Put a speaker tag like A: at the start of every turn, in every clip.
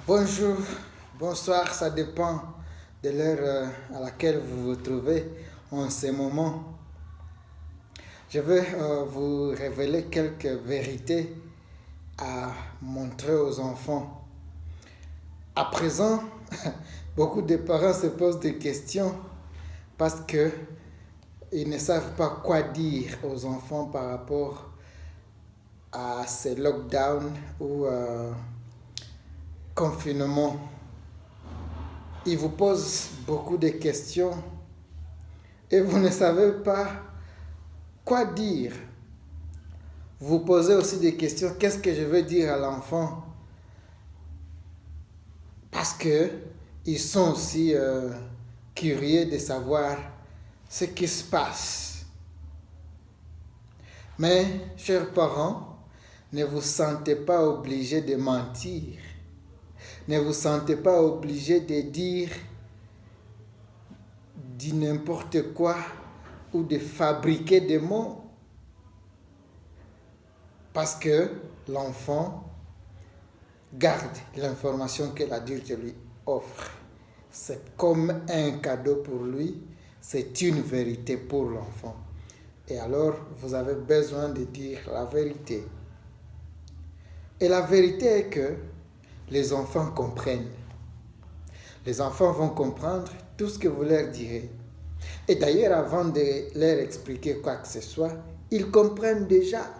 A: Bonjour, bonsoir, ça dépend de l'heure à laquelle vous vous trouvez en ce moment. Je vais vous révéler quelques vérités à montrer aux enfants. À présent, beaucoup de parents se posent des questions parce que ils ne savent pas quoi dire aux enfants par rapport à ces lockdowns ou confinement. Ils vous posent beaucoup de questions et vous ne savez pas quoi dire. Vous posez aussi des questions, qu'est-ce que je veux dire à l'enfant? Parce que ils sont aussi curieux de savoir ce qui se passe. Mais, chers parents, ne vous sentez pas obligés de mentir. Ne vous sentez pas obligés de dire du n'importe quoi ou de fabriquer des mots. Parce que l'enfant garde l'information que l'adulte lui offre. C'est comme un cadeau pour lui, c'est une vérité pour l'enfant. Et alors, vous avez besoin de dire la vérité. Et la vérité est que les enfants comprennent. Les enfants vont comprendre tout ce que vous leur direz. Et d'ailleurs, avant de leur expliquer quoi que ce soit, ils comprennent déjà.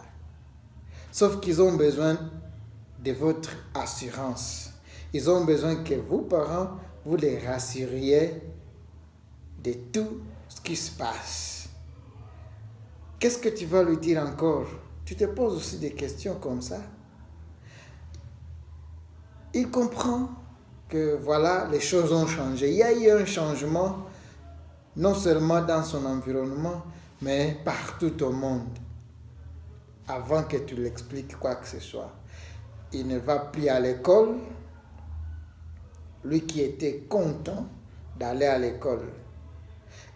A: Sauf qu'ils ont besoin de votre assurance. Ils ont besoin que vous, parents, vous les rassuriez de tout ce qui se passe. Qu'est-ce que tu vas lui dire encore? Tu te poses aussi des questions comme ça. Il comprend que voilà, les choses ont changé. Il y a eu un changement, non seulement dans son environnement, mais partout au monde. Avant que tu l'expliques quoi que ce soit. Il ne va plus à l'école. Lui qui était content d'aller à l'école.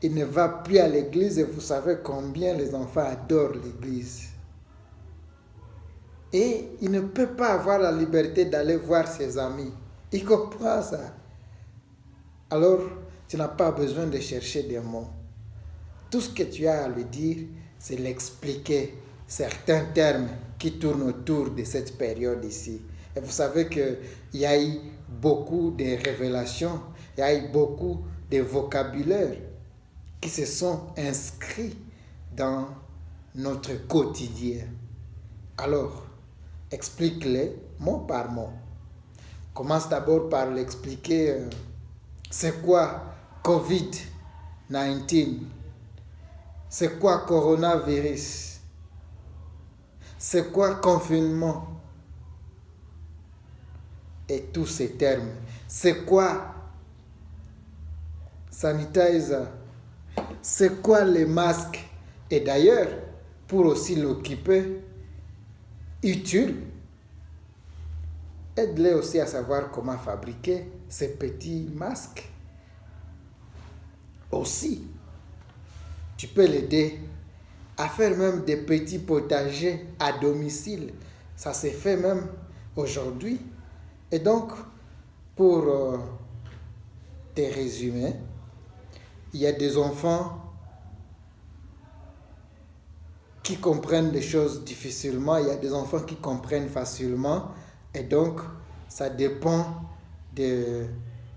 A: Il ne va plus à l'église et vous savez combien les enfants adorent l'église. Et il ne peut pas avoir la liberté d'aller voir ses amis. Il comprend ça. Alors, tu n'as pas besoin de chercher des mots. Tout ce que tu as à lui dire, c'est l'expliquer certains termes qui tournent autour de cette période ici. Et vous savez qu'il y a eu beaucoup de révélations, il y a eu beaucoup de vocabulaire qui se sont inscrits dans notre quotidien. Alors, explique-les mot par mot. Commence d'abord par l'expliquer c'est quoi COVID-19, c'est quoi coronavirus, c'est quoi confinement et tous ces termes. C'est quoi sanitizer, c'est quoi les masques. Et d'ailleurs, pour aussi l'occuper utile, aide-les aussi à savoir comment fabriquer ces petits masques. Aussi, tu peux l'aider à faire même des petits potagers à domicile. Ça se fait même aujourd'hui. Et donc, pour te résumer, il y a des enfants qui comprennent les choses difficilement, il y a des enfants qui comprennent facilement. Et donc, ça dépend de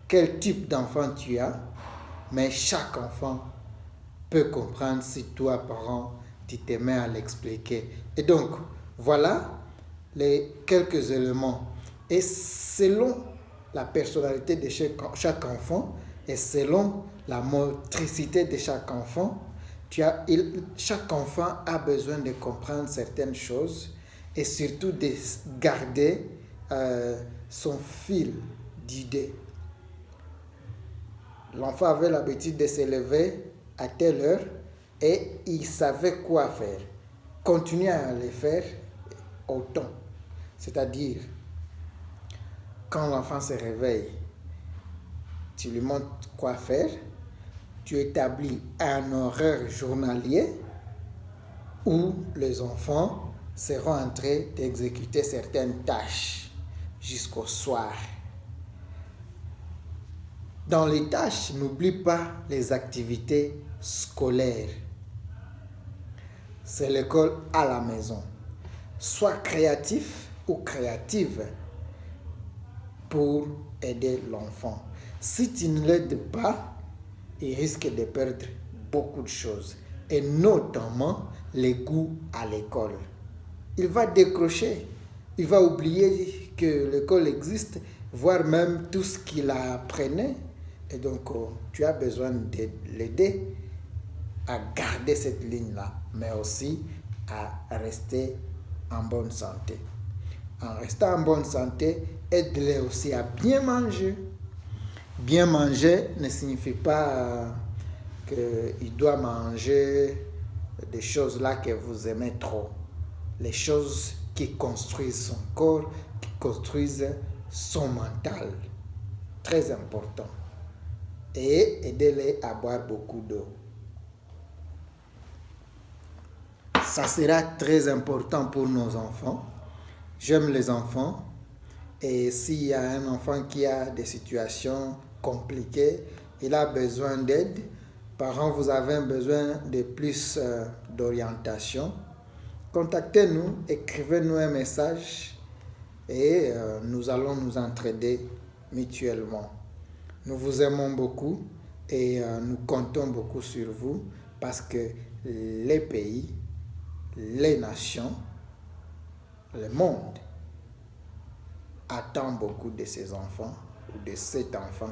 A: quel type d'enfant tu as. Mais chaque enfant peut comprendre si toi, parent, tu te mets à l'expliquer. Et donc, voilà les quelques éléments. Et selon la personnalité de chaque enfant et selon la motricité de chaque enfant, chaque enfant a besoin de comprendre certaines choses et surtout de garder son fil d'idées. L'enfant avait l'habitude de se lever à telle heure et il savait quoi faire. Continuez à le faire autant. C'est-à-dire, quand l'enfant se réveille, tu lui montres quoi faire, tu établis un horaire journalier où les enfants seront en train d'exécuter certaines tâches jusqu'au soir. Dans les tâches, n'oublie pas les activités scolaires. C'est l'école à la maison. Sois créatif ou créative pour aider l'enfant. Si tu ne l'aides pas, il risque de perdre beaucoup de choses, et notamment les goûts à l'école. Il va décrocher, il va oublier que l'école existe, voire même tout ce qu'il apprenait. Et donc, tu as besoin de l'aider à garder cette ligne-là, mais aussi à rester en bonne santé. En restant en bonne santé, aide-les aussi à bien manger. Bien manger ne signifie pas qu'il doit manger des choses là que vous aimez trop. Les choses qui construisent son corps, qui construisent son mental. Très important. Et aidez-les à boire beaucoup d'eau. Ça sera très important pour nos enfants. J'aime les enfants. Et s'il y a un enfant qui a des situations compliquées, il a besoin d'aide. Parents, vous avez besoin de plus d'orientation. Contactez-nous, écrivez-nous un message et nous allons nous entraider mutuellement. Nous vous aimons beaucoup et nous comptons beaucoup sur vous parce que les pays, les nations, le monde attend beaucoup de ces enfants ou de cet enfant.